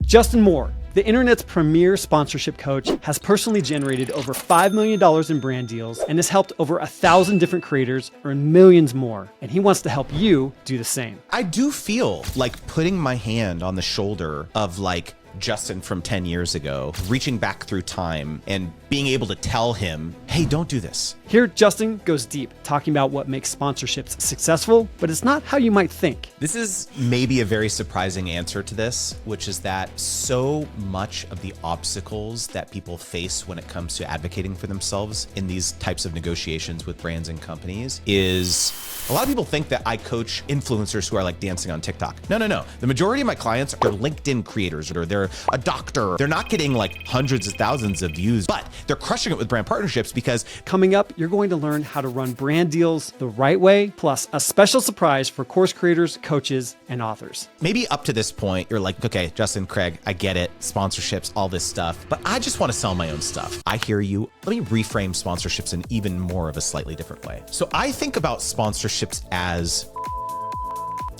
Justin Moore, the internet's premier sponsorship coach, has personally generated over $5 million in brand deals and has helped over 1,000 different creators earn millions more. And he wants to help you do the same. I do feel like putting my hand on the shoulder of like Justin from 10 years ago, reaching back through time and being able to tell him, hey, don't do this. Here, Justin goes deep, talking about what makes sponsorships successful, but it's not how you might think. This is maybe a very surprising answer to this, which is that so much of the obstacles that people face when it comes to advocating for themselves in these types of negotiations with brands and companies is a lot of people think that I coach influencers who are like dancing on TikTok. No. The majority of my clients are LinkedIn creators or they're a doctor. They're not getting like hundreds of thousands of views, but they're crushing it with brand partnerships because coming up, you're going to learn how to run brand deals the right way, plus a special surprise for course creators, coaches, and authors. Maybe up to this point, you're like, okay, Justin, Craig, I get it. Sponsorships, all this stuff, but I just want to sell my own stuff. I hear you. Let me reframe sponsorships in even more of a slightly different way. So I think about sponsorships as...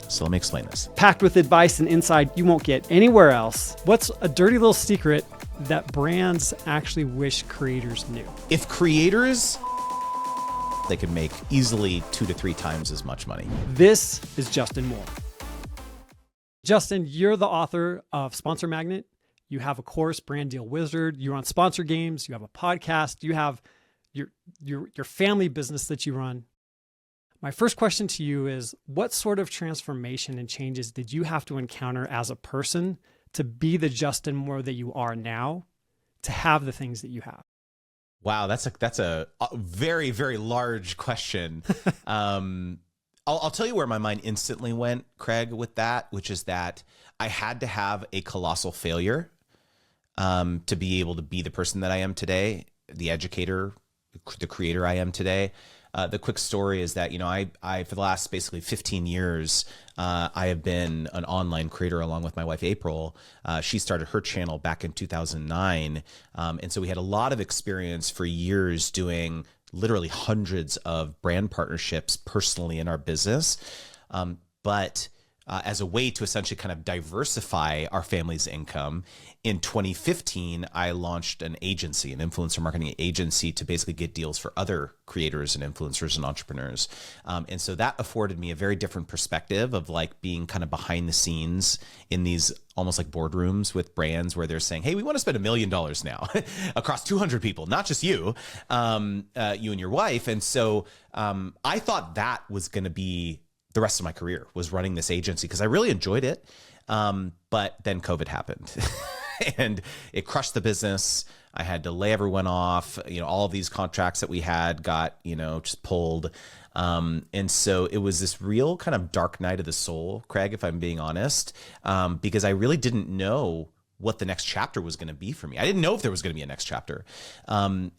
So let me explain this. Packed with advice and insight you won't get anywhere else. What's a dirty little secret that brands actually wish creators knew? If creators, they could make easily 2 to 3 times as much money. This is Justin Moore. Justin, you're the author of Sponsor Magnet. You have a course, Brand Deal Wizard. You're on Sponsor Games. You have a podcast. You have your family business that you run. My first question to you is, what sort of transformation and changes did you have to encounter as a person to be the Justin Moore that you are now, to have the things that you have? Wow, that's a very, very large question. I'll tell you where my mind instantly went, Craig, with that, which is that I had to have a colossal failure to be able to be the person that I am today, the educator, the creator I am today. The quick story is that, I for the last basically 15 years, I have been an online creator along with my wife, April. She started her channel back in 2009. And so we had a lot of experience for years doing literally hundreds of brand partnerships personally in our business. But as a way to essentially kind of diversify our family's income, in 2015, I launched an agency, an influencer marketing agency, to basically get deals for other creators and influencers and entrepreneurs. And so that afforded me a very different perspective of like being kind of behind the scenes in these almost like boardrooms with brands where they're saying, hey, we want to spend $1 million now across 200 people, not just you, you and your wife. And so I thought that was going to be the rest of my career, was running this agency because I really enjoyed it. But then COVID happened and it crushed the business. I had to lay everyone off. All of these contracts that we had got, just pulled. And so it was this real kind of dark night of the soul, Craig, if I'm being honest, because I really didn't know what the next chapter was going to be for me. I didn't know if there was going to be a next chapter. And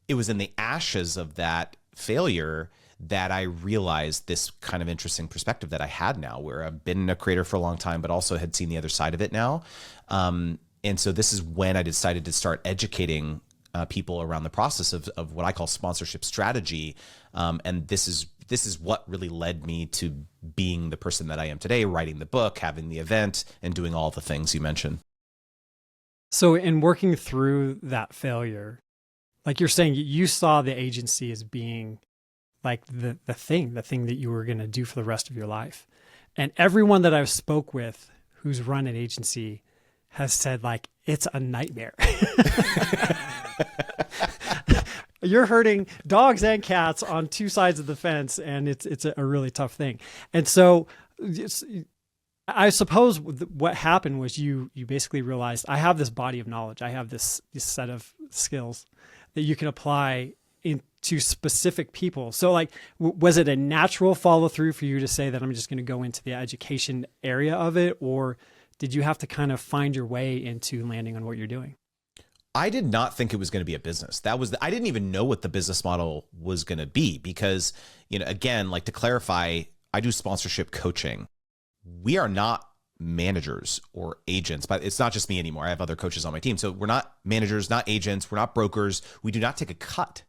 it was in the ashes of that failure that I realized this kind of interesting perspective that I had now, where I've been a creator for a long time, but also had seen the other side of it now. And so this is when I decided to start educating people around the process of what I call sponsorship strategy. And this is what really led me to being the person that I am today, writing the book, having the event, and doing all the things you mentioned. So in working through that failure, like you're saying, you saw the agency as being like the thing that you were going to do for the rest of your life. And everyone that I've spoke with who's run an agency has said like, it's a nightmare. You're hurting dogs and cats on two sides of the fence, and it's a really tough thing. And so I suppose what happened was you basically realized, I have this body of knowledge. I have this set of skills that you can apply into specific people. So like, was it a natural follow through for you to say that I'm just going to go into the education area of it? Or did you have to kind of find your way into landing on what you're doing? I did not think it was going to be a business. I didn't even know what the business model was going to be because, again, like to clarify, I do sponsorship coaching. We are not managers or agents, but it's not just me anymore. I have other coaches on my team. So we're not managers, not agents. We're not brokers. We do not take a cut.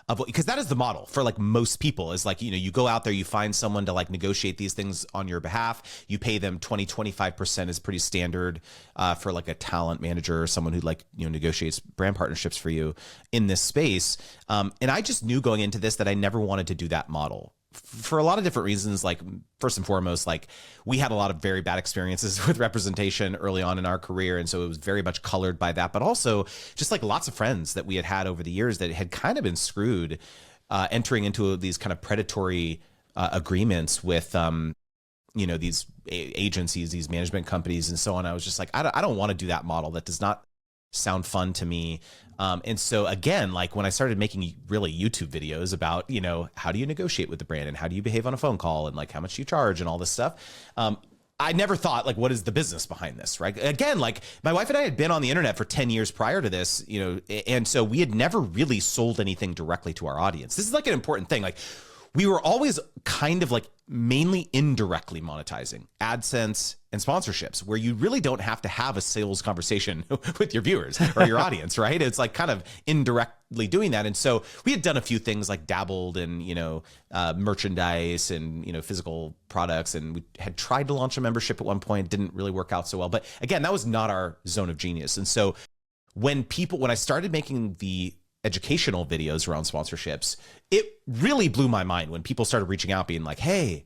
of what, because that is the model for like most people is like, you go out there, you find someone to like negotiate these things on your behalf. You pay them 25% is pretty standard for like a talent manager or someone who like, negotiates brand partnerships for you in this space. And I just knew going into this that I never wanted to do that model for a lot of different reasons. Like first and foremost, like we had a lot of very bad experiences with representation early on in our career. And so it was very much colored by that, but also just like lots of friends that we had over the years that had kind of been screwed entering into these kind of predatory agreements with, these agencies, these management companies and so on. I was just like, I don't want to do that model. That does not sound fun to me. And so again, like when I started making really YouTube videos about, how do you negotiate with the brand and how do you behave on a phone call and like how much you charge and all this stuff. I never thought like, what is the business behind this? Right. Again, like my wife and I had been on the internet for 10 years prior to this, and so we had never really sold anything directly to our audience. This is like an important thing. Like we were always kind of like mainly indirectly monetizing AdSense and sponsorships, where you really don't have to have a sales conversation with your viewers or your audience, right? It's like kind of indirectly doing that. And so we had done a few things like dabbled in, merchandise and, physical products. And we had tried to launch a membership at one point, didn't really work out so well. But again, that was not our zone of genius. And so when I started making the educational videos around sponsorships, it really blew my mind when people started reaching out being like, hey,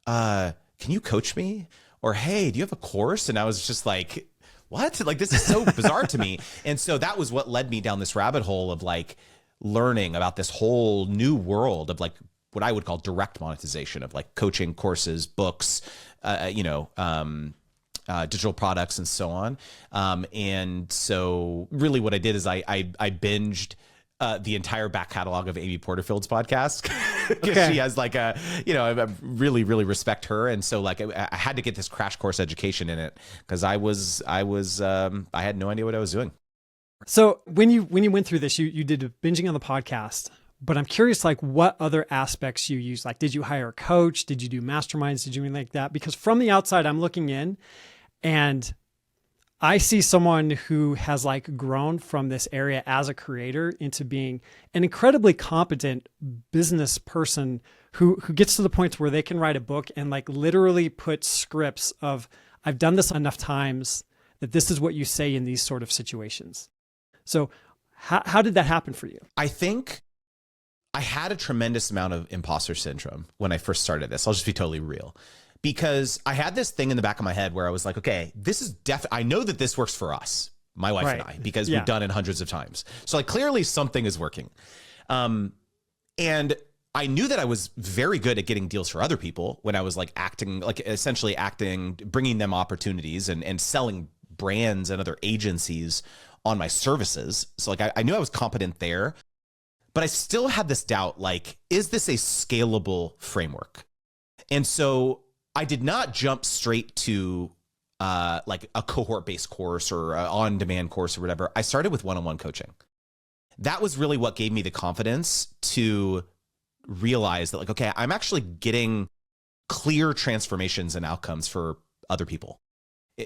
can you coach me? Or, hey, do you have a course? And I was just like, what? Like, this is so bizarre to me. And so that was what led me down this rabbit hole of like learning about this whole new world of like what I would call direct monetization of like coaching, courses, books, digital products and so on. And so really what I did is I binged the entire back catalog of Amy Porterfield's podcast. Okay. She has like I really, really respect her. And so like I had to get this crash course education in it because I had no idea what I was doing. So when you went through this, you did binging on the podcast, but I'm curious, like what other aspects you use? Like, did you hire a coach? Did you do masterminds? Did you do anything like that? Because from the outside, I'm looking in and I see someone who has like grown from this area as a creator into being an incredibly competent business person who gets to the point where they can write a book and like literally put scripts of, I've done this enough times that this is what you say in these sort of situations. So how did that happen for you? I think I had a tremendous amount of imposter syndrome when I first started this. I'll just be totally real. Because I had this thing in the back of my head where I was like, okay, this is I know that this works for us, my wife and I, because we've done it hundreds of times. So like clearly something is working. And I knew that I was very good at getting deals for other people when I was like essentially acting, bringing them opportunities and selling brands and other agencies on my services. So like I knew I was competent there, but I still had this doubt, like, is this a scalable framework? And so I did not jump straight to like a cohort-based course or an on-demand course or whatever. I started with one-on-one coaching. That was really what gave me the confidence to realize that like, okay, I'm actually getting clear transformations and outcomes for other people.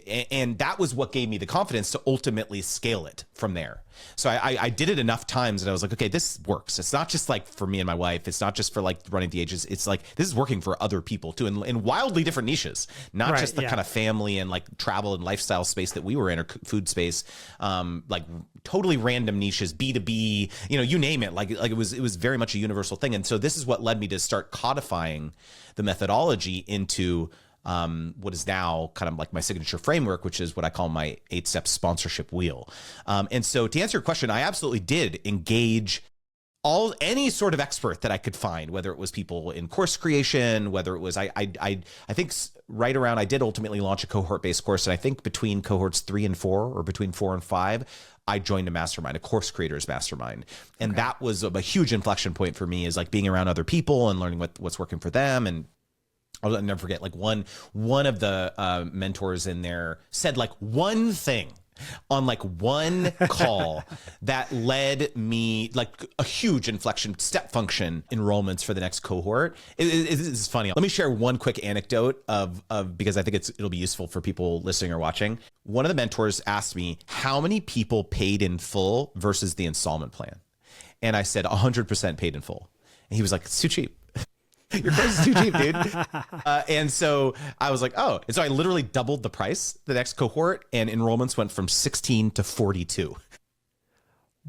And that was what gave me the confidence to ultimately scale it from there. So I did it enough times that I was like, okay, this works. It's not just like for me and my wife. It's not just for like running the agents. It's like, this is working for other people too, in wildly different niches, not just the kind of family and like travel and lifestyle space that we were in, or food space, like totally random niches, B2B, you name it. Like it was very much a universal thing. And so this is what led me to start codifying the methodology into what is now kind of like my signature framework, which is what I call my 8-step sponsorship wheel. And so to answer your question, I absolutely did engage any sort of expert that I could find, whether it was people in course creation, whether it was, I think right around, I did ultimately launch a cohort-based course. And I think between cohorts 3 and 4, or between 4 and 5, I joined a mastermind, a course creators mastermind. And that was a huge inflection point for me, is like being around other people and learning what's working for them. And I'll never forget, like one of the mentors in there said like one thing on like one call that led me like a huge inflection, step function enrollments for the next cohort. It's funny. Let me share one quick anecdote of because I think it'll be useful for people listening or watching. One of the mentors asked me how many people paid in full versus the installment plan. And I said 100% paid in full. And he was like, it's too cheap. Your course is too cheap, dude. And so I was like, oh. And so I literally doubled the price the next cohort, and enrollments went from 16 to 42.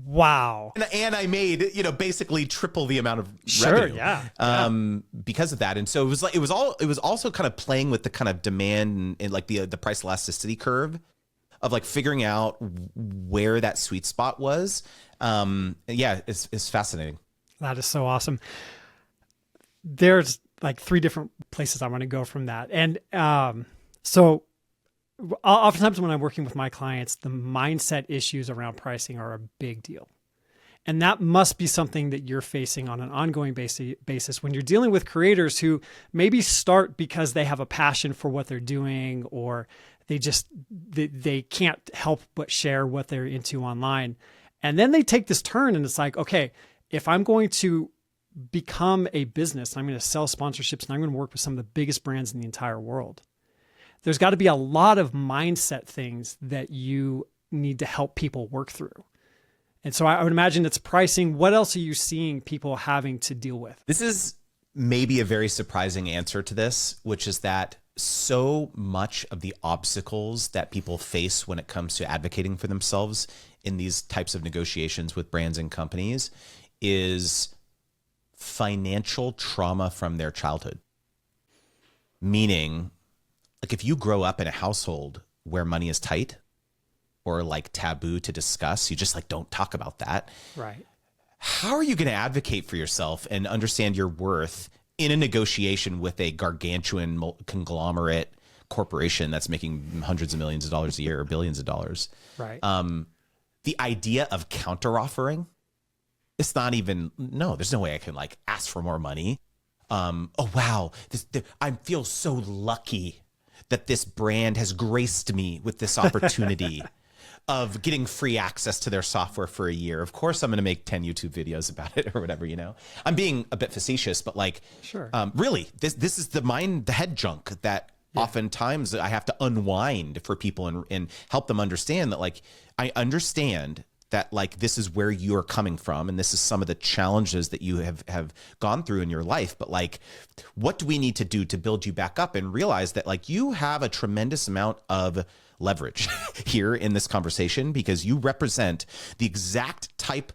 Wow. And I made, basically triple the amount of Sure, revenue. Yeah. Because of that. And so it was also kind of playing with the kind of demand and like the price elasticity curve of like figuring out where that sweet spot was. It's fascinating. That is so awesome. There's like 3 different places I want to go from that. And so oftentimes when I'm working with my clients, the mindset issues around pricing are a big deal. And that must be something that you're facing on an ongoing basis when you're dealing with creators who maybe start because they have a passion for what they're doing, or they can't help but share what they're into online. And then they take this turn and it's like, okay, if I'm going to become a business, I'm going to sell sponsorships and I'm going to work with some of the biggest brands in the entire world, there's got to be a lot of mindset things that you need to help people work through. And so I would imagine it's pricing. What else are you seeing people having to deal with? This is maybe a very surprising answer to this, which is that so much of the obstacles that people face when it comes to advocating for themselves in these types of negotiations with brands and companies is financial trauma from their childhood. Meaning, like if you grow up in a household where money is tight or like taboo to discuss, you just like don't talk about that. Right. How are you going to advocate for yourself and understand your worth in a negotiation with a gargantuan conglomerate corporation that's making hundreds of millions of dollars a year or billions of dollars? Right. The idea of counter-offering, it's not even, no, there's no way I can like ask for more money. Oh, wow. I feel so lucky that this brand has graced me with this opportunity of getting free access to their software for a year. Of course, I'm going to make 10 YouTube videos about it or whatever, I'm being a bit facetious, but like, sure. Really, this is the head junk that oftentimes I have to unwind for people and help them understand that like, I understand that like this is where you're coming from and this is some of the challenges that you have gone through in your life, but like what do we need to do to build you back up and realize that like you have a tremendous amount of leverage here in this conversation because you represent the exact type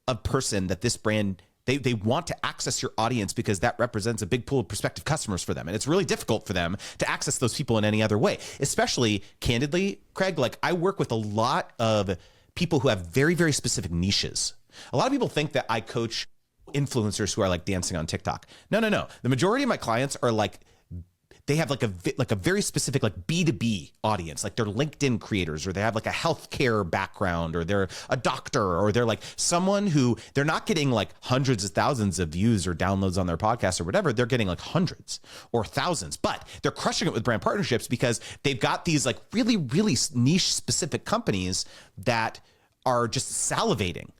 of person that this brand they want to access your audience because that represents a big pool of prospective customers for them. And it's really difficult for them to access those people in any other way, especially candidly, Craig, like I work with a lot of people who have very, very specific niches. A lot of people think that I coach influencers who are like dancing on TikTok. No. The majority of my clients are like, they have like a very specific like B2B audience. Like they're LinkedIn creators, or they have like a healthcare background, or they're a doctor, or they're like someone who they're not getting like hundreds of thousands of views or downloads on their podcast or whatever. They're getting like hundreds or thousands, but they're crushing it with brand partnerships because they've got these like really, really niche specific companies that are just salivating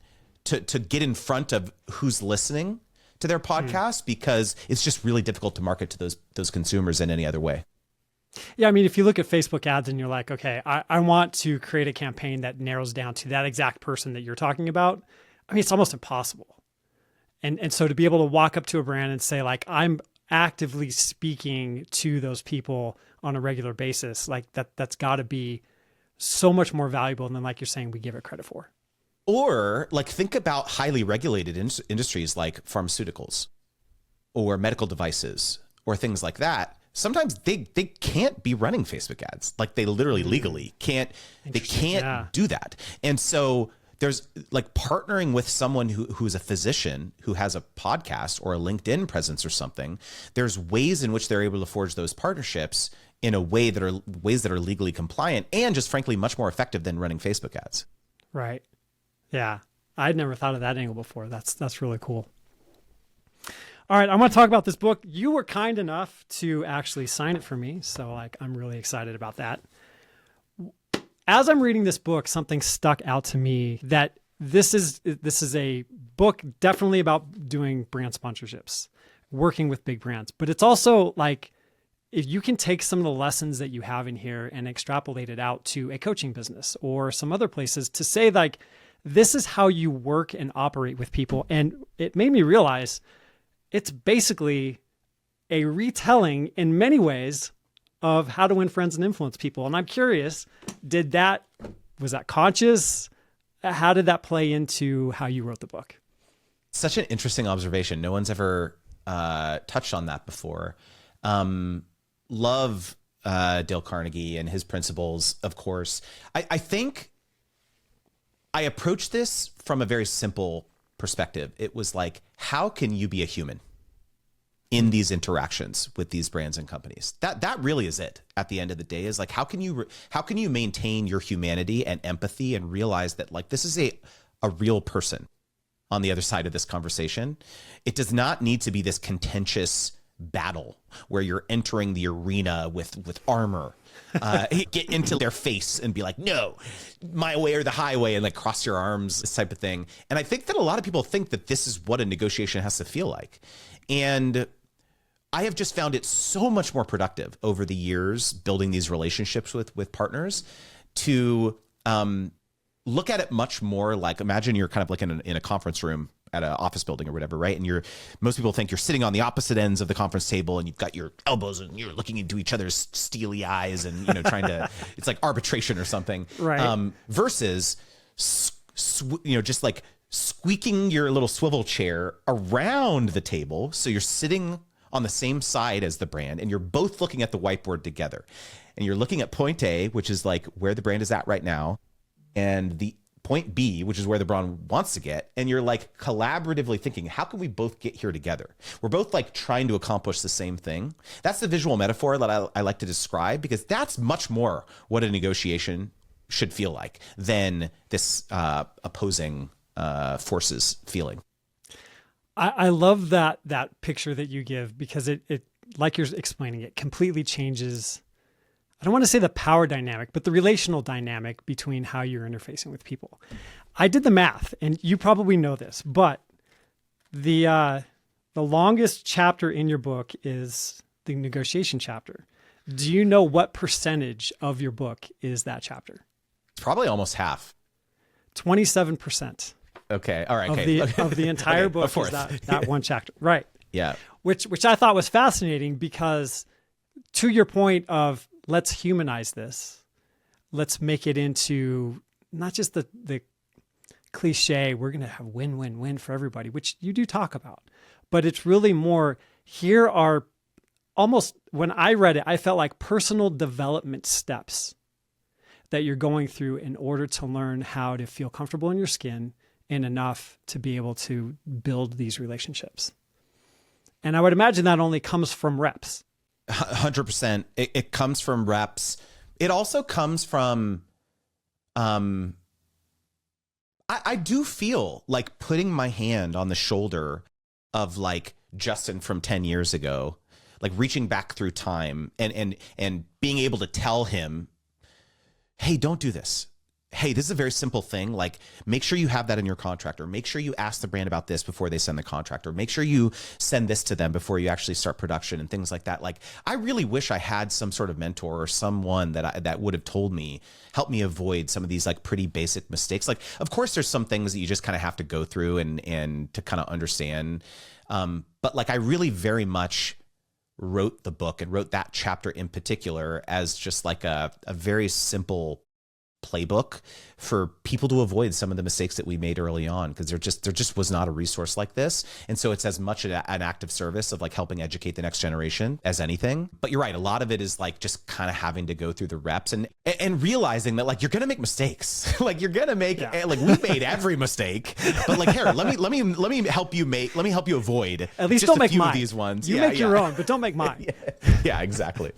to get in front of who's listening to their podcast because it's just really difficult to market to those consumers in any other way. Yeah, I mean, if you look at Facebook ads and you're like, okay, I want to create a campaign that narrows down to that exact person that you're talking about, I mean, it's almost impossible. And so to be able to walk up to a brand and say like, I'm actively speaking to those people on a regular basis, like that's got to be so much more valuable than like you're saying we give it credit for. Or like think about highly regulated industries like pharmaceuticals or medical devices or things like that. Sometimes they can't be running Facebook ads. Like they literally legally can't do that. And so there's like partnering with someone who's a physician who has a podcast or a LinkedIn presence or something. There's ways in which they're able to forge those partnerships in a way that are ways that are legally compliant and just frankly much more effective than running Facebook ads. Right. Yeah. I'd never thought of that angle before. That's really cool. All right. I want to talk about this book. You were kind enough to actually sign it for me. So like, I'm really excited about that. As I'm reading this book, something stuck out to me that this is a book definitely about doing brand sponsorships, working with big brands, but it's also like, if you can take some of the lessons that you have in here and extrapolate it out to a coaching business or some other places to say like, this is how you work and operate with people. And it made me realize it's basically a retelling in many ways of how to win friends and influence people. And I'm curious, was that conscious? How did that play into how you wrote the book? Such an interesting observation. No one's ever touched on that before. Love Dale Carnegie and his principles, of course. I think I approached this from a very simple perspective. It was like, how can you be a human in these interactions with these brands and companies? That really is it. At the end of the day, is like, how can you maintain your humanity and empathy and realize that like this is a real person on the other side of this conversation. It does not need to be this contentious battle where you're entering the arena with armor, get into their face and be like, no, my way or the highway, and like cross your arms, this type of thing. And I think that a lot of people think that this is what a negotiation has to feel like. And I have just found it so much more productive over the years building these relationships with partners to look at it much more like, imagine you're kind of like in a conference room at an office building or whatever, right? And most people think you're sitting on the opposite ends of the conference table and you've got your elbows and you're looking into each other's steely eyes and, trying to, it's like arbitration or something. Right. Versus, just like squeaking your little swivel chair around the table. So you're sitting on the same side as the brand and you're both looking at the whiteboard together. And you're looking at point A, which is like where the brand is at right now, and the point B, which is where the brand wants to get. And you're like collaboratively thinking, how can we both get here together? We're both like trying to accomplish the same thing. That's the visual metaphor that I like to describe, because that's much more what a negotiation should feel like than this opposing forces feeling. I love that picture that you give, because it like you're explaining, it completely changes, I don't want to say the power dynamic, but the relational dynamic between how you're interfacing with people. I did the math, and you probably know this, but the longest chapter in your book is the negotiation chapter. Do you know what percentage of your book is that chapter? It's probably almost half. 27%. Okay. All right. Of the entire book is that one chapter. Right. Yeah. Which I thought was fascinating, because to your point of, let's humanize this. Let's make it into not just the cliche, we're going to have win-win-win for everybody, which you do talk about, but it's really more, here are almost, when I read it, I felt like personal development steps that you're going through in order to learn how to feel comfortable in your skin and enough to be able to build these relationships. And I would imagine that only comes from reps. 100%. It comes from reps. It also comes from, I do feel like putting my hand on the shoulder of like Justin from 10 years ago, like reaching back through time and being able to tell him, hey, don't do this. Hey, this is a very simple thing. Like, make sure you have that in your contract, or make sure you ask the brand about this before they send the contract, or make sure you send this to them before you actually start production and things like that. Like, I really wish I had some sort of mentor or someone that would have told me, help me avoid some of these like pretty basic mistakes. Like, of course, there's some things that you just kind of have to go through and to kind of understand. But like, I really very much wrote the book and wrote that chapter in particular as just like a very simple playbook for people to avoid some of the mistakes that we made early on, because there just was not a resource like this. And so it's as much an act of service of like helping educate the next generation as anything. But you're right, a lot of it is like just kind of having to go through the reps and realizing that like you're gonna make mistakes. Like you're gonna make like we made every mistake, but like here, let me help you avoid at least just don't a make few mine. of these ones. You make your own, but don't make mine. Yeah, exactly.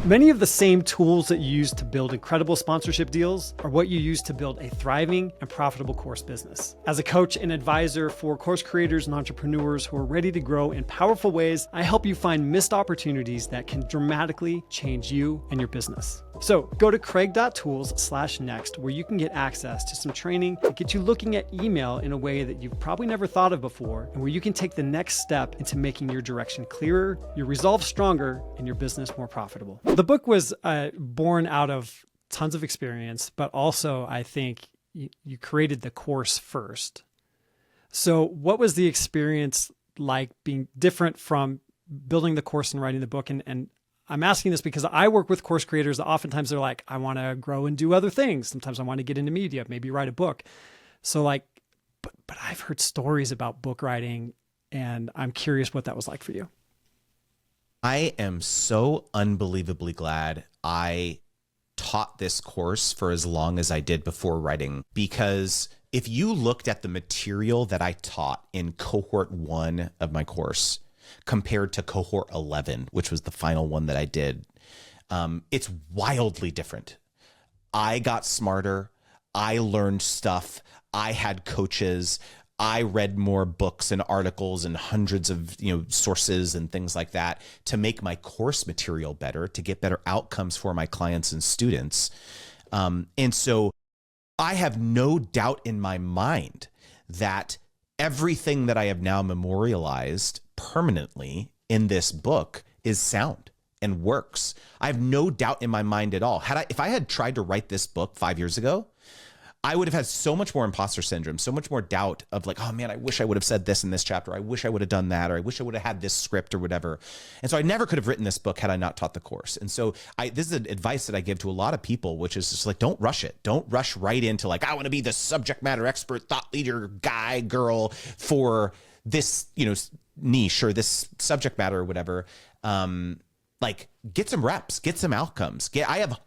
Many of the same tools that you use to build incredible sponsorship deals are what you use to build a thriving and profitable course business. As a coach and advisor for course creators and entrepreneurs who are ready to grow in powerful ways, I help you find missed opportunities that can dramatically change you and your business. So go to craig.tools/next, where you can get access to some training that gets you looking at email in a way that you've probably never thought of before, and where you can take the next step into making your direction clearer, your resolve stronger, and your business more profitable. The book was born out of tons of experience, but also I think you created the course first. So what was the experience like being different from building the course and writing the book? And I'm asking this because I work with course creators that oftentimes they're like, I want to grow and do other things. Sometimes I want to get into media, maybe write a book. So like, but I've heard stories about book writing, and I'm curious what that was like for you. I am so unbelievably glad I taught this course for as long as I did before writing, because if you looked at the material that I taught in cohort 1 of my course compared to cohort 11, which was the final one that I did, it's wildly different. I got smarter. I learned stuff. I had coaches. I read more books and articles and hundreds of sources and things like that to make my course material better, to get better outcomes for my clients and students. And so I have no doubt in my mind that everything that I have now memorialized permanently in this book is sound and works. I have no doubt in my mind at all. If I had tried to write this book 5 years ago, I would have had so much more imposter syndrome, so much more doubt of like, oh man, I wish I would have said this in this chapter. I wish I would have done that, or I wish I would have had this script or whatever. And so I never could have written this book had I not taught the course. And so this is advice that I give to a lot of people, which is just like, don't rush it. Don't rush right into like, I want to be the subject matter expert, thought leader, guy, girl for this, niche or this subject matter or whatever. Like get some reps, get some outcomes. I have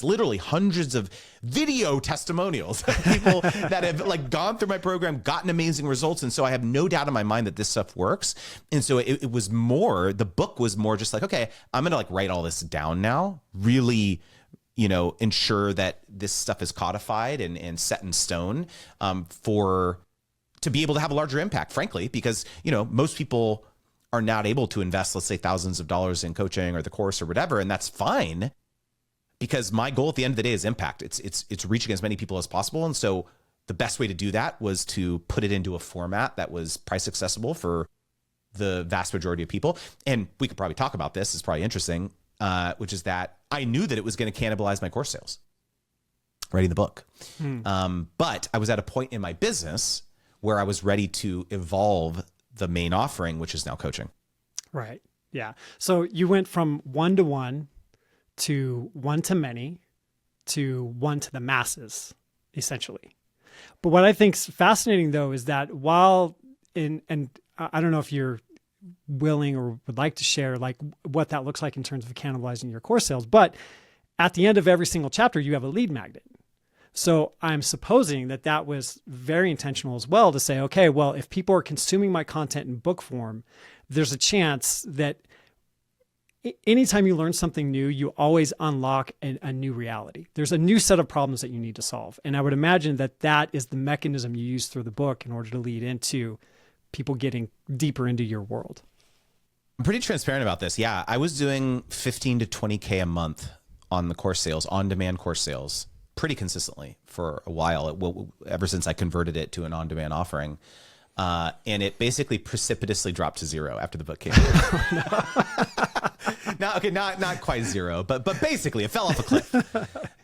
literally hundreds of video testimonials of people that have like gone through my program, gotten amazing results. And so I have no doubt in my mind that this stuff works. And so it was more, the book was more just like, okay, I'm going to like write all this down now, really, ensure that this stuff is codified and set in stone to be able to have a larger impact, frankly, because, most people are not able to invest, let's say, thousands of dollars in coaching or the course or whatever. And that's fine, because my goal at the end of the day is impact. It's reaching as many people as possible. And so the best way to do that was to put it into a format that was price accessible for the vast majority of people. And we could probably talk about this. It's probably interesting, which is that I knew that it was going to cannibalize my course sales, writing the book. But I was at a point in my business where I was ready to evolve the main offering, which is now coaching. Right. Yeah. So you went from 1-to-1 to 1-to-many to 1 to the masses, essentially. But what I think's fascinating though, is that and I don't know if you're willing or would like to share like what that looks like in terms of cannibalizing your course sales, but at the end of every single chapter, you have a lead magnet. So I'm supposing that was very intentional as well to say, okay, well, if people are consuming my content in book form, there's a chance that anytime you learn something new, you always unlock a new reality. There's a new set of problems that you need to solve. And I would imagine that is the mechanism you use through the book in order to lead into people getting deeper into your world. I'm pretty transparent about this. Yeah, I was doing 15 to 20K a month on the course sales, on-demand course sales, pretty consistently for a while, ever since I converted it to an on-demand offering. And it basically precipitously dropped to zero after the book came out. Not quite zero, but basically it fell off a cliff.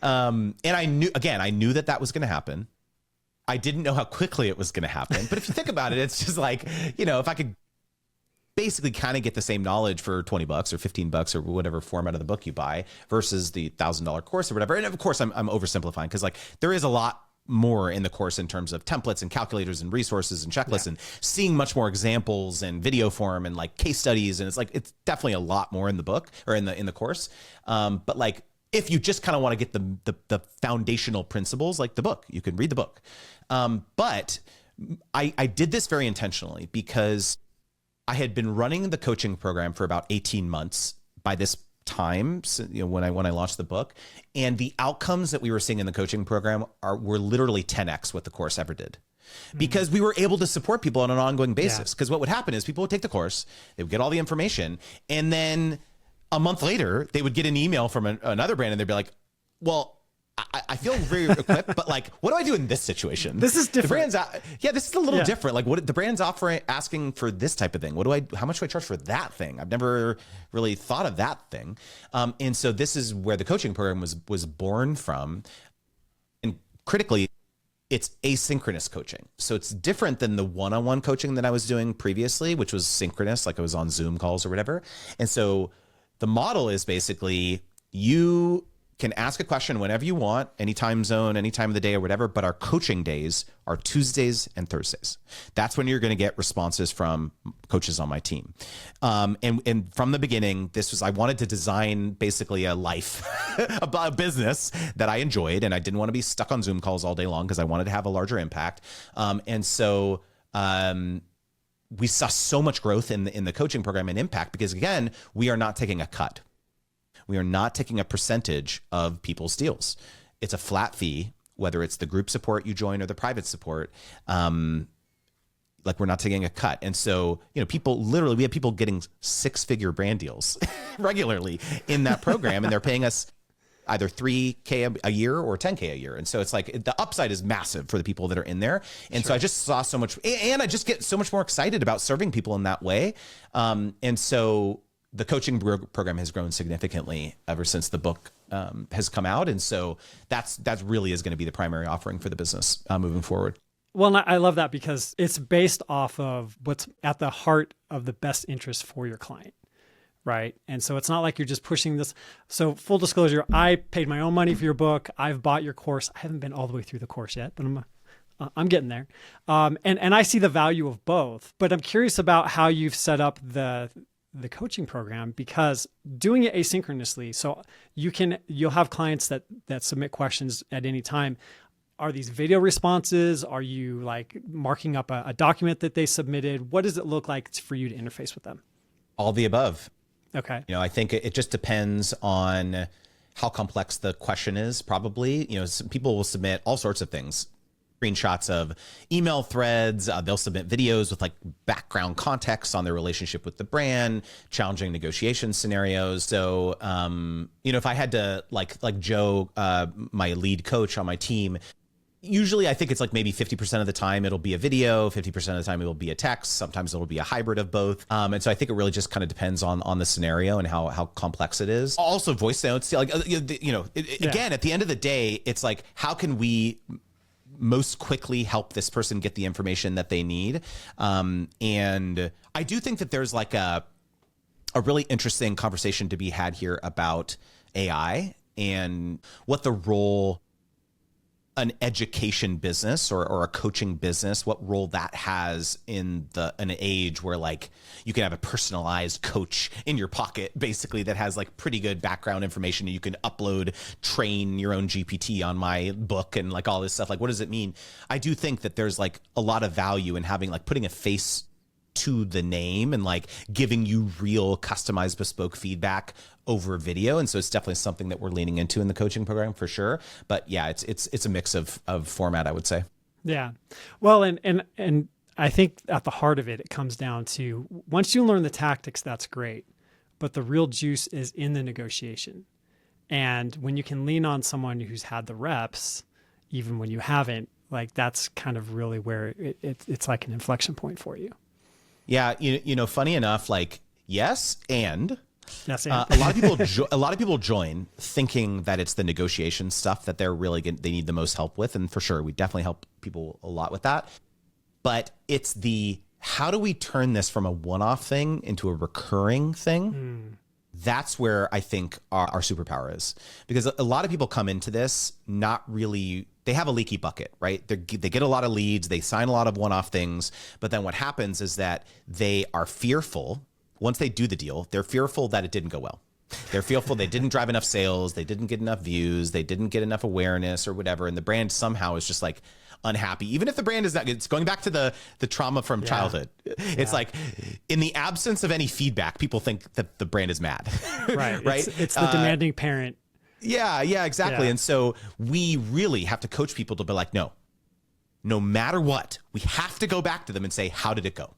And I knew that was going to happen. I didn't know how quickly it was going to happen. But if you think about it, it's just like, if I could basically kind of get the same knowledge for $20 or $15 or whatever format of the book you buy versus the $1,000 course or whatever. And of course I'm oversimplifying, because like there is a lot more in the course in terms of templates and calculators and resources and checklists, and seeing much more examples and video form and like case studies. And it's definitely a lot more in the book or in the course. But like, if you just kind of want to get the foundational principles, like the book, you can read the book. But I did this very intentionally because I had been running the coaching program for about 18 months by this time, when I launched the book, and the outcomes that we were seeing in the coaching program were literally 10x what the course ever did, because we were able to support people on an ongoing basis. Because what would happen is people would take the course, they would get all the information, and then a month later they would get an email from another brand, and they'd be like, well, I feel very equipped, but like, what do I do in this situation? This is different. This is a little different. Like, what the brand's asking for this type of thing. How much do I charge for that thing? I've never really thought of that thing. And so this is where the coaching program was born from. And critically, it's asynchronous coaching. So it's different than the one-on-one coaching that I was doing previously, which was synchronous, like I was on Zoom calls or whatever. And so the model is basically you can ask a question whenever you want, any time zone, any time of the day or whatever, but our coaching days are Tuesdays and Thursdays. That's when you're going to get responses from coaches on my team. And from the beginning, I wanted to design basically a life, a business that I enjoyed, and I didn't want to be stuck on Zoom calls all day long because I wanted to have a larger impact. And so we saw so much growth in the coaching program and impact because, again, we are not taking a cut. We are not taking a percentage of people's deals. It's a flat fee, whether it's the group support you join or the private support. Like we're not taking a cut. And so, we have people getting 6-figure brand deals regularly in that program, and they're paying us either $3K a year or $10K a year. And so it's like the upside is massive for the people that are in there. And so I just saw so much, and I just get so much more excited about serving people in that way. And so the coaching program has grown significantly ever since the book has come out. And so that's really is going to be the primary offering for the business moving forward. Well, I love that because it's based off of what's at the heart of the best interest for your client, right? And so it's not like you're just pushing this. So full disclosure, I paid my own money for your book. I've bought your course. I haven't been all the way through the course yet, but I'm getting there. And I see the value of both, but I'm curious about how you've set up the coaching program, because doing it asynchronously, so you'll have clients that submit questions at any time. Are these video responses? Are you like marking up a document that they submitted? What does it look like for you to interface with them? All the above. Okay. I think it just depends on how complex the question is. Probably, some people will submit all sorts of things. Screenshots of email threads. They'll submit videos with like background context on their relationship with the brand, challenging negotiation scenarios. So, if I had to like Joe, my lead coach on my team, usually I think it's like maybe 50% of the time it'll be a video, 50% of the time it'll be a text. Sometimes it'll be a hybrid of both. And so I think it really just kind of depends on the scenario and how complex it is. Also voice notes, again, at the end of the day, it's like, how can we most quickly help this person get the information that they need? And I do think that there's like a really interesting conversation to be had here about AI and what the role an education business or a coaching business, what role that has in an age where like you can have a personalized coach in your pocket, basically, that has like pretty good background information. You can upload, train your own GPT on my book and like all this stuff. Like, what does it mean? I do think that there's like a lot of value in having like putting a face to the name and like giving you real customized bespoke feedback over video. And so it's definitely something that we're leaning into in the coaching program for sure. But yeah, it's a mix of format, I would say. Yeah. Well, and I think at the heart of it, it comes down to once you learn the tactics, that's great. But the real juice is in the negotiation. And when you can lean on someone who's had the reps, even when you haven't, like that's kind of really where it's like an inflection point for you. Yeah, funny enough, like yes, and yes, a lot of people join thinking that it's the negotiation stuff that they need the most help with, and for sure, we definitely help people a lot with that. But it's how do we turn this from a one-off thing into a recurring thing? That's where I think our superpower is, because a lot of people come into this not really. They have a leaky bucket, right? They get a lot of leads, they sign a lot of one-off things, but then what happens is that they are fearful. Once they do the deal, they're fearful that it didn't go well. They're fearful they didn't drive enough sales, they didn't get enough views, they didn't get enough awareness or whatever, and the brand somehow is just like unhappy. Even if the brand is not, it's going back to the trauma from childhood. It's like in the absence of any feedback, people think that the brand is mad. Right. Right. It's the demanding parent. Yeah, exactly. Yeah. And so we really have to coach people to be like, no matter what, we have to go back to them and say, how did it go?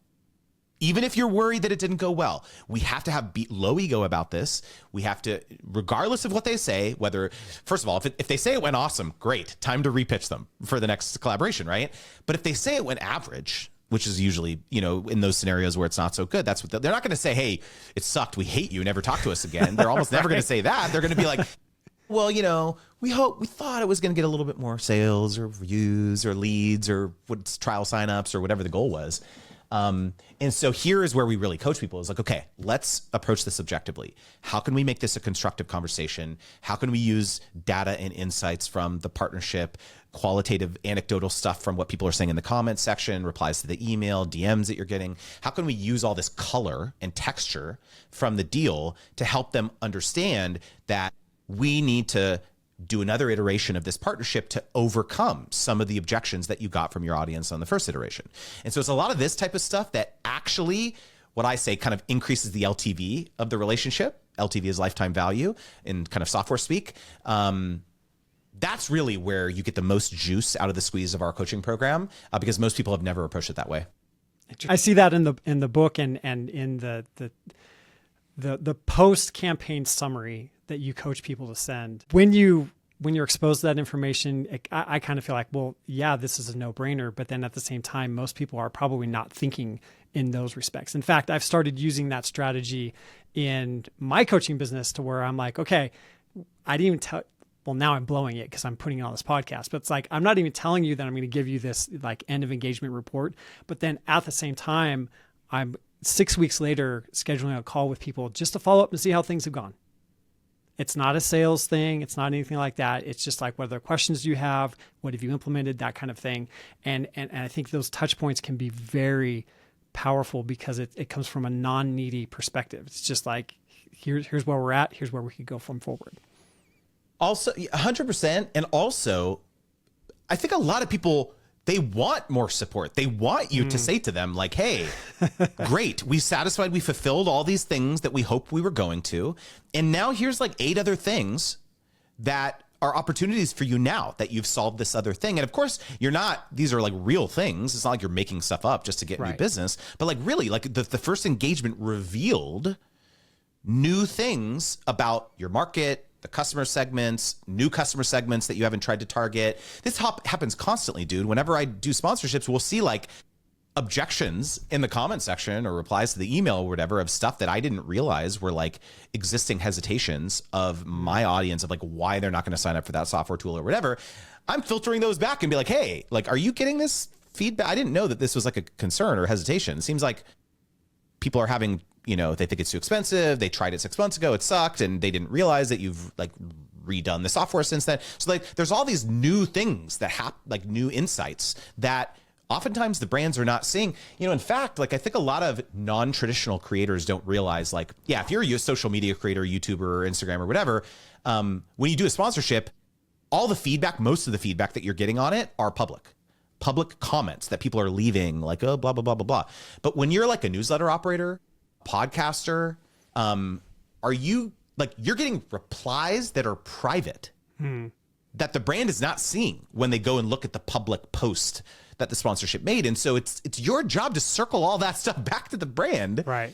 Even if you're worried that it didn't go well, we have to have low ego about this. We have to, regardless of what they say, whether, first of all, if they say it went awesome, great, time to repitch them for the next collaboration, right? But if they say it went average, which is usually, in those scenarios where it's not so good, that's what they're not going to say, hey, it sucked, we hate you, never talk to us again. They're almost never going to say that. They're going to be like, well, we thought it was going to get a little bit more sales or views or leads or what's trial signups or whatever the goal was. And so here is where we really coach people is like, okay, let's approach this objectively. How can we make this a constructive conversation? How can we use data and insights from the partnership, qualitative anecdotal stuff from what people are saying in the comments section, replies to the email, DMs that you're getting? How can we use all this color and texture from the deal to help them understand that we need to do another iteration of this partnership to overcome some of the objections that you got from your audience on the first iteration? And so it's a lot of this type of stuff that actually, what I say, kind of increases the LTV of the relationship. LTV is lifetime value in kind of software speak. That's really where you get the most juice out of the squeeze of our coaching program, because most people have never approached it that way. I see that in the book and in the post campaign summary that you coach people to send. When you're exposed to that information, I kind of feel like, well, yeah, this is a no-brainer. But then at the same time, most people are probably not thinking in those respects. In fact, I've started using that strategy in my coaching business to where I'm like, okay, I didn't even tell. Well, now I'm blowing it because I'm putting it on this podcast, but it's like, I'm not even telling you that I'm going to give you this like end of engagement report. But then at the same time, I'm 6 weeks later scheduling a call with people just to follow up and see how things have gone. It's not a sales thing. It's not anything like that. It's just like, what other questions do you have? What have you implemented? That kind of thing. And I think those touch points can be very powerful because it comes from a non-needy perspective. It's just like, here's where we're at. Here's where we could go from forward. Also, 100%. And also, I think a lot of people, they want more support. They want you to say to them like, hey, great. We satisfied. We fulfilled all these things that we hoped we were going to. And now here's like 8 other things that are opportunities for you now that you've solved this other thing. And of course, these are like real things. It's not like you're making stuff up just to get new business, but like really like the first engagement revealed new things about your market, the customer segments, new customer segments that you haven't tried to target. This happens constantly, dude. Whenever I do sponsorships, we'll see like objections in the comment section or replies to the email or whatever of stuff that I didn't realize were like existing hesitations of my audience of like why they're not going to sign up for that software tool or whatever. I'm filtering those back and be like, hey, like, are you getting this feedback? I didn't know that this was like a concern or hesitation. It seems like people are having, they think it's too expensive. They tried it 6 months ago. It sucked. And they didn't realize that you've like redone the software since then. So like there's all these new things that like new insights that oftentimes the brands are not seeing. In fact, like I think a lot of non-traditional creators don't realize like, yeah, if you're a social media creator, YouTuber or Instagram or whatever, when you do a sponsorship, all the feedback, most of the feedback that you're getting on it are public comments that people are leaving like, oh, blah, blah, blah, blah, blah. But when you're like a newsletter operator, podcaster, are you like, you're getting replies that are private that the brand is not seeing when they go and look at the public post that the sponsorship made. And so it's your job to circle all that stuff back to the brand. Right.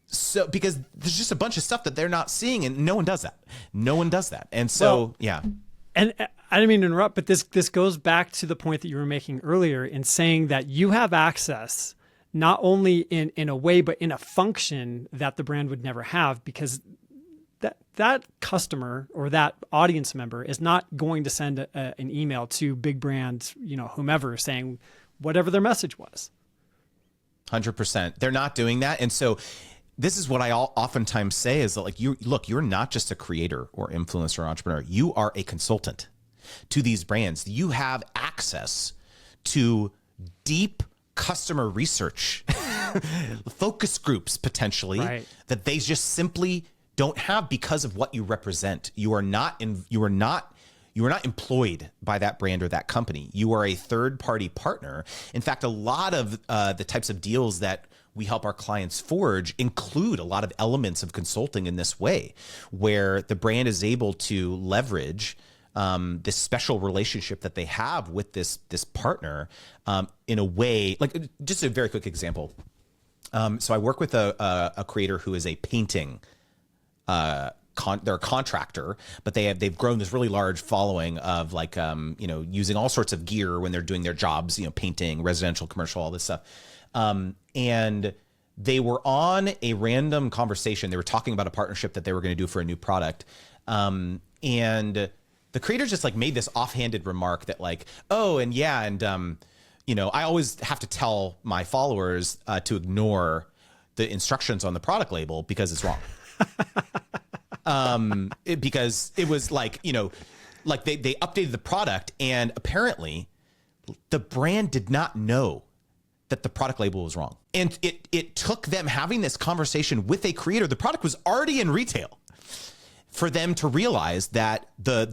So, because there's just a bunch of stuff that they're not seeing and no one does that. And so, yeah. And I didn't mean to interrupt, but this goes back to the point that you were making earlier in saying that you have access not only in a way, but in a function that the brand would never have, because that customer or that audience member is not going to send an email to big brands, whomever, saying whatever their message was. 100%. They're not doing that. And so this is what I oftentimes say is that like, you're not just a creator or influencer or entrepreneur. You are a consultant to these brands. You have access to deep customer research, focus groups potentially that they just simply don't have because of what you represent. You are not employed by that brand or that company. You are a third-party partner. In fact, a lot of the types of deals that we help our clients forge include a lot of elements of consulting in this way, where the brand is able to leverage this special relationship that they have with this partner in a way, like just a very quick example. So I work with a creator who is a painting they're a contractor, but they've grown this really large following of like, using all sorts of gear when they're doing their jobs, painting, residential, commercial, all this stuff. And they were on a random conversation. They were talking about a partnership that they were going to do for a new product. And the creator just like made this offhanded remark that like, oh, and yeah, and you know, I always have to tell my followers to ignore the instructions on the product label because it's wrong. Because it was like, you know, like they updated the product and apparently the brand did not know that the product label was wrong. And it took them having this conversation with a creator. The product was already in retail for them to realize that the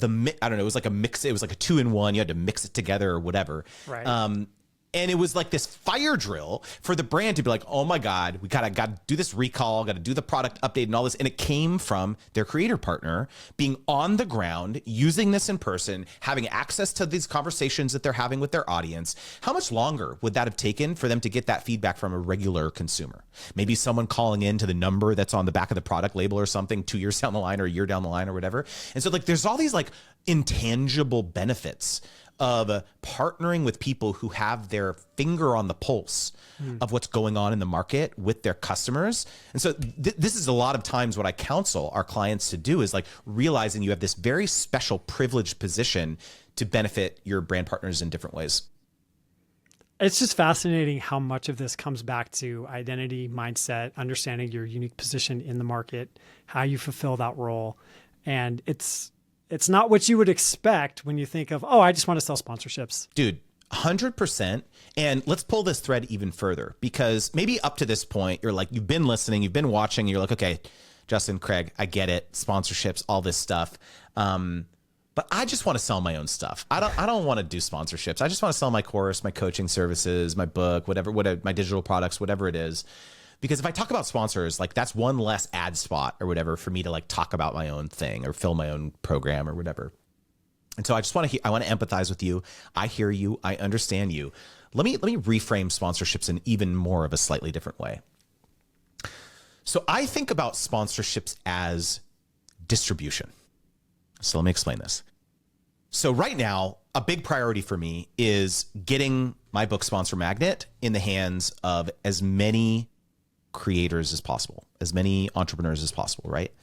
I don't know, it was like a mix. It was like a 2-in-1. You had to mix it together or whatever. Right. And it was like this fire drill for the brand to be like, oh my God, we got to do this recall, got to do the product update and all this. And it came from their creator partner being on the ground, using this in person, having access to these conversations that they're having with their audience. How much longer would that have taken for them to get that feedback from a regular consumer? Maybe someone calling in to the number that's on the back of the product label or something 2 years down the line or a year down the line or whatever. And so like, there's all these like intangible benefits of partnering with people who have their finger on the pulse of what's going on in the market with their customers. And so this is a lot of times what I counsel our clients to do is like realizing you have this very special privileged position to benefit your brand partners in different ways. It's just fascinating how much of this comes back to identity, mindset, understanding your unique position in the market, how you fulfill that role. And it's not what you would expect when you think of, oh, I just want to sell sponsorships. Dude, 100%. And let's pull this thread even further because maybe up to this point, you're like, you've been listening, you've been watching, you're like, okay, Justin, Craig, I get it. Sponsorships, all this stuff. But I just want to sell my own stuff. I don't want to do sponsorships. I just want to sell my course, my coaching services, my book, whatever, my digital products, whatever it is. Because if I talk about sponsors, like that's one less ad spot or whatever for me to like talk about my own thing or fill my own program or whatever. And so I just want to, I want to empathize with you. I hear you. I understand you. Let me reframe sponsorships in even more of a slightly different way. So I think about sponsorships as distribution. So let me explain this. So right now, a big priority for me is getting my book Sponsor Magnet in the hands of as many creators as possible, as many entrepreneurs as possible, right?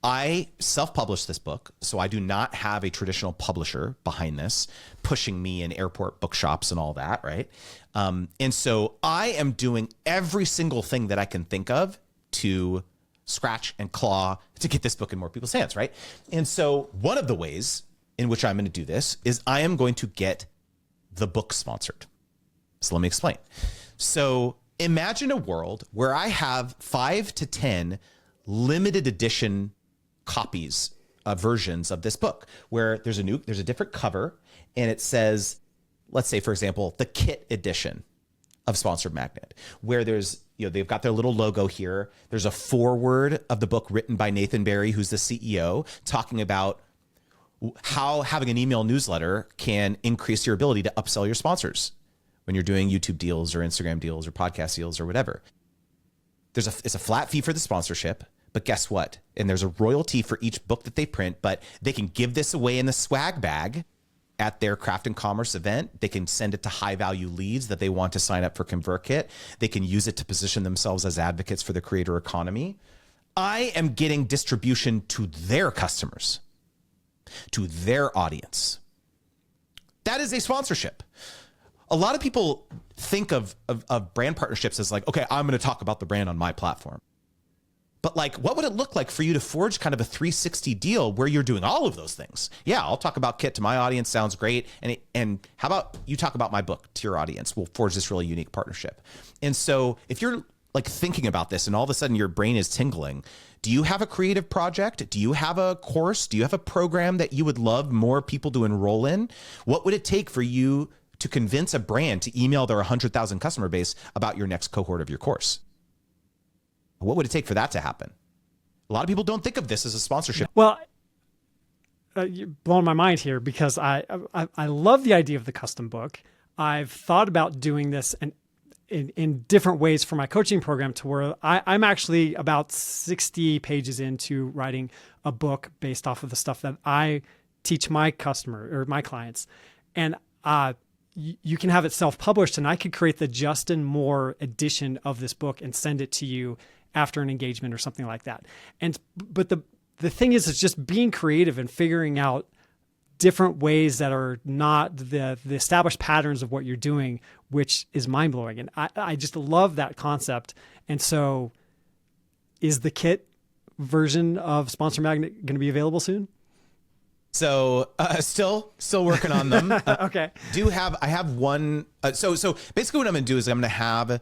I self-published this book, so I do not have a traditional publisher behind this, pushing me in airport bookshops and all that, right? And so I am doing every single thing that I can think of to scratch and claw to get this book in more people's hands, right? And so one of the ways in which I'm going to do this is I am going to get the book sponsored. So let me explain. So imagine a world where I have 5 to 10 limited edition copies, versions of this book, where there's a different cover, and it says, let's say, for example, the kit edition of Sponsored Magnet, where there's, they've got their little logo here. There's a foreword of the book written by Nathan Barry, who's the CEO, talking about how having an email newsletter can increase your ability to upsell your sponsors when you're doing YouTube deals or Instagram deals or podcast deals or whatever. It's a flat fee for the sponsorship, but guess what? And there's a royalty for each book that they print, but they can give this away in the swag bag at their Craft and Commerce event. They can send it to high value leads that they want to sign up for ConvertKit. They can use it to position themselves as advocates for the creator economy. I am getting distribution to their customers, to their audience. That is a sponsorship. A lot of people think of brand partnerships as like, okay, I'm going to talk about the brand on my platform. But like, what would it look like for you to forge kind of a 360 deal where you're doing all of those things? Yeah, I'll talk about Kit to my audience. Sounds great. And how about you talk about my book to your audience? We'll forge this really unique partnership. And so if you're like thinking about this and all of a sudden your brain is tingling, do you have a creative project? Do you have a course? Do you have a program that you would love more people to enroll in? What would it take for you to convince a brand to email their 100,000 customer base about your next cohort of your course? What would it take for that to happen? A lot of people don't think of this as a sponsorship. Well, you're blowing my mind here because I love the idea of the custom book. I've thought about doing this in different ways for my coaching program to where I'm actually about 60 pages into writing a book based off of the stuff that I teach my customer or my clients. And you can have it self-published, and I could create the Justin Moore edition of this book and send it to you after an engagement or something like that. But the thing is, it's just being creative and figuring out different ways that are not the established patterns of what you're doing, which is mind blowing. And I just love that concept. And so is the kit version of Sponsor Magnet going to be available soon? So still working on them. Okay. I have one. So basically what I'm going to do is I'm going to have,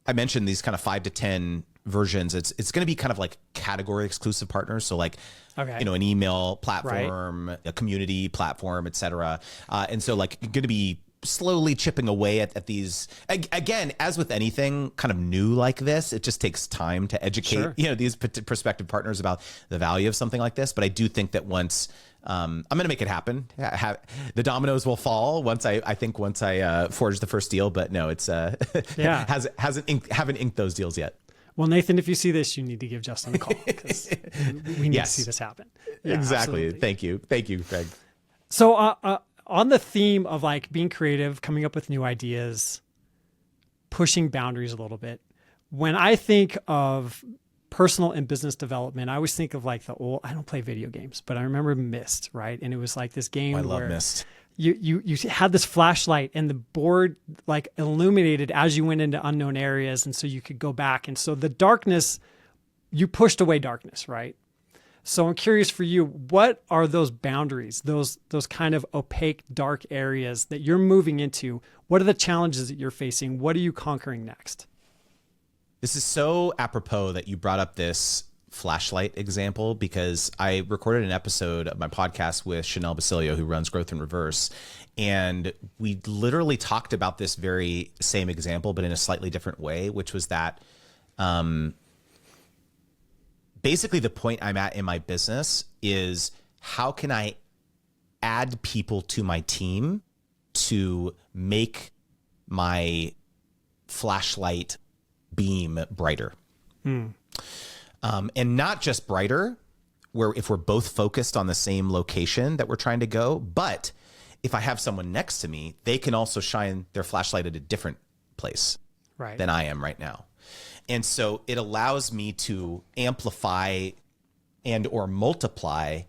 I mentioned these kind of 5 to 10 versions. It's going to be kind of like category exclusive partners. So like, Okay. an email platform, a community platform, et cetera. And so like going to be slowly chipping away at these. Again, as with anything kind of new like this, it just takes time to educate, these prospective partners about the value of something like this. But I do think that once, I'm going to make it happen. The dominoes will fall once I forge the first deal, but no, it's haven't inked those deals yet. Well, Nathan, if you see this, you need to give Justin a call because we need to see this happen. Yeah, exactly. absolutely. Thank you, Craig. So on the theme of like being creative, coming up with new ideas, pushing boundaries a little bit, when I think of personal and business development, I always think of like I don't play video games, but I remember Myst, right? And it was like this game I love where Myst. You had this flashlight and the board like illuminated as you went into unknown areas. And so you could go back. And so the darkness, you pushed away darkness, right? So I'm curious for you, what are those boundaries, those kind of opaque, dark areas that you're moving into? What are the challenges that you're facing? What are you conquering next? This is so apropos that you brought up this flashlight example, because I recorded an episode of my podcast with Chanel Basilio, who runs Growth in Reverse. And we literally talked about this very same example, but in a slightly different way, which was that basically the point I'm at in my business is how can I add people to my team to make my flashlight beam brighter. And not just brighter, where if we're both focused on the same location that we're trying to go, but if I have someone next to me, they can also shine their flashlight at a different place than I am right now. And so it allows me to amplify and or multiply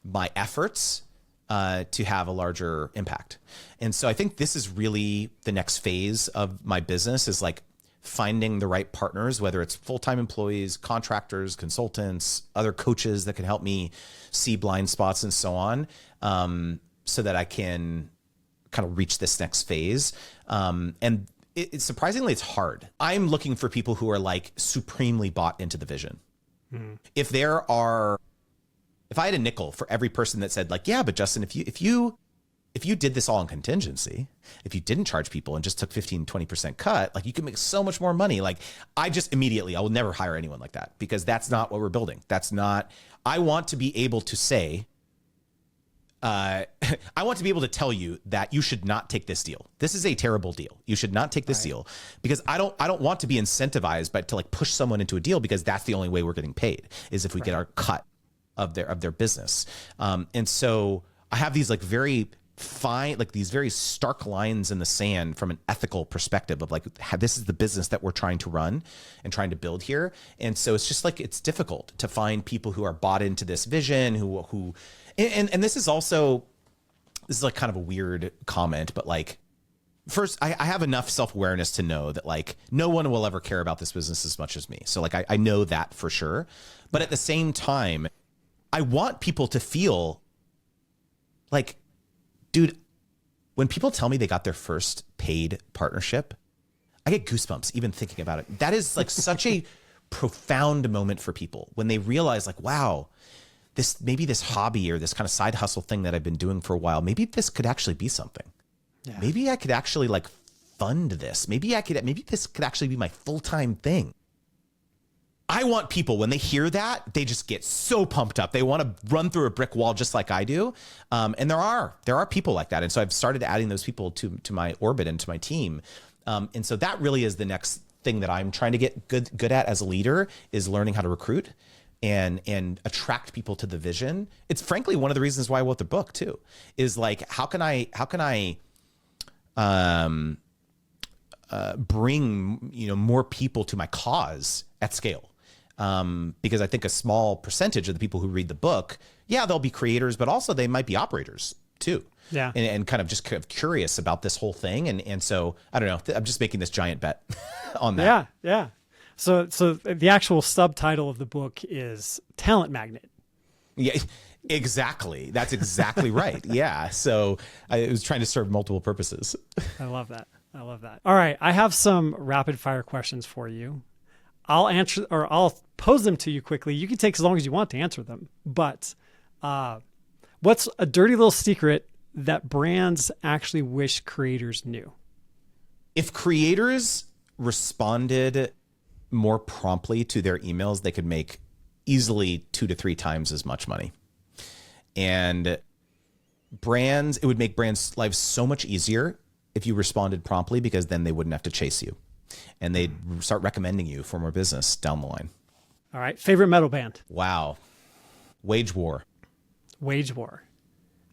my efforts to have a larger impact. And so I think this is really the next phase of my business, is like finding the right partners, whether it's full-time employees, contractors, consultants, other coaches that can help me see blind spots and so on, so that I can kind of reach this next phase. And surprisingly, it's hard. I'm looking for people who are like supremely bought into the vision. If I had a nickel for every person that said like, yeah, but Justin, if you did this all in contingency, if you didn't charge people and just took 15-20% cut, like you could make so much more money. Like I will never hire anyone like that, because that's not what we're building. I want to be able to say, I want to be able to tell you that you should not take this deal. This is a terrible deal. You should not take this deal, because I don't want to be incentivized to like push someone into a deal, because that's the only way we're getting paid, is if we get our cut of their business. And so I have these like very fine, like these very stark lines in the sand from an ethical perspective of like, this is the business that we're trying to run and trying to build here. And so it's just like, it's difficult to find people who are bought into this vision, and this is like kind of a weird comment, but like, first, I have enough self-awareness to know that like no one will ever care about this business as much as me. So like, I know that for sure. But at the same time, I want people to feel like, dude, when people tell me they got their first paid partnership, I get goosebumps even thinking about it. That is like such a profound moment for people when they realize like, wow, maybe this hobby or this kind of side hustle thing that I've been doing for a while, maybe this could actually be something. Yeah. Maybe I could actually like fund this. Maybe this could actually be my full-time thing. I want people, when they hear that, they just get so pumped up. They want to run through a brick wall just like I do. And there are people like that. And so I've started adding those people to my orbit and to my team. And so that really is the next thing that I'm trying to get good at as a leader, is learning how to recruit and attract people to the vision. It's frankly one of the reasons why I wrote the book too, is like, how can I bring, more people to my cause at scale? Because I think a small percentage of the people who read the book, yeah, they'll be creators, but also they might be operators too. Yeah. And kind of curious about this whole thing. And so I don't know, I'm just making this giant bet on that. Yeah. Yeah. So the actual subtitle of the book is Talent Magnet. Yeah, exactly. That's exactly right. Yeah. So I was trying to serve multiple purposes. I love that. I love that. All right. I have some rapid fire questions for you. I'll answer, or I'll pose them to you quickly. You can take as long as you want to answer them. But what's a dirty little secret that brands actually wish creators knew? If creators responded more promptly to their emails, they could make easily 2 to 3 times as much money. And it would make brands' lives so much easier if you responded promptly, because then they wouldn't have to chase you and they'd start recommending you for more business down the line. All right. Favorite metal band? Wow. Wage War. Wage War.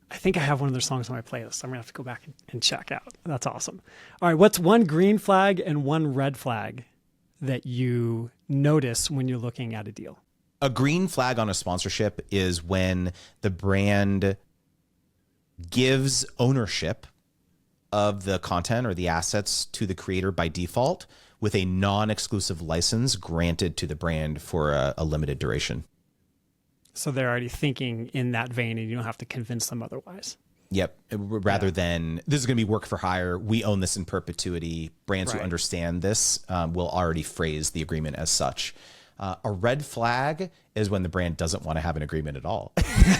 I think I have one of their songs on my playlist. I'm going to have to go back and check out. That's awesome. All right. What's one green flag and one red flag that you notice when you're looking at a deal? A green flag on a sponsorship is when the brand gives ownership of the content or the assets to the creator by default, with a non-exclusive license granted to the brand for a limited duration. So they're already thinking in that vein and you don't have to convince them otherwise. Yep. Rather than this is going to be work for hire, we own this in perpetuity. Brands who Right. understand this will already phrase the agreement as such. A red flag is when the brand doesn't want to have an agreement at all.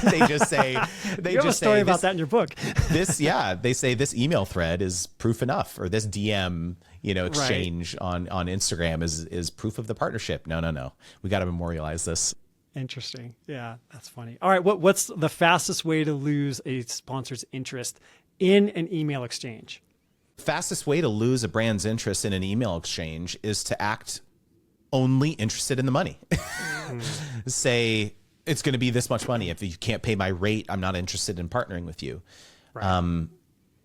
They just say, You have a story about that in your book. they say this email thread is proof enough, or this DM, exchange on Instagram is proof of the partnership. No. We got to memorialize this. Interesting. Yeah, that's funny. All right. What's the fastest way to lose a sponsor's interest in an email exchange? Fastest way to lose a brand's interest in an email exchange is to act only interested in the money. Say it's going to be this much money. If you can't pay my rate, I'm not interested in partnering with you. Right.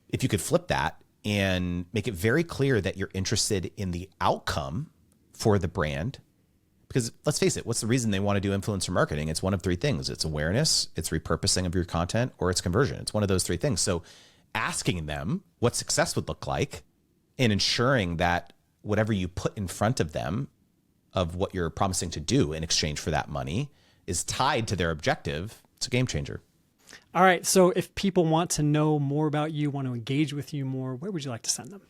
If you could flip that and make it very clear that you're interested in the outcome for the brand, because let's face it, what's the reason they want to do influencer marketing? It's one of 3 things. It's awareness, it's repurposing of your content, or it's conversion. It's one of those 3 things. So asking them what success would look like and ensuring that whatever you put in front of them of what you're promising to do in exchange for that money is tied to their objective, it's a game changer. All right. So if people want to know more about you, want to engage with you more, where would you like to send them?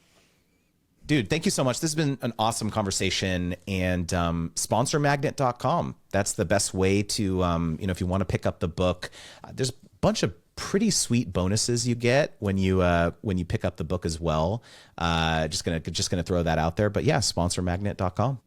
Dude, thank you so much. This has been an awesome conversation. And sponsormagnet.com. That's the best way to, if you want to pick up the book, there's a bunch of pretty sweet bonuses you get when you pick up the book as well. Just gonna throw that out there. But yeah, sponsormagnet.com.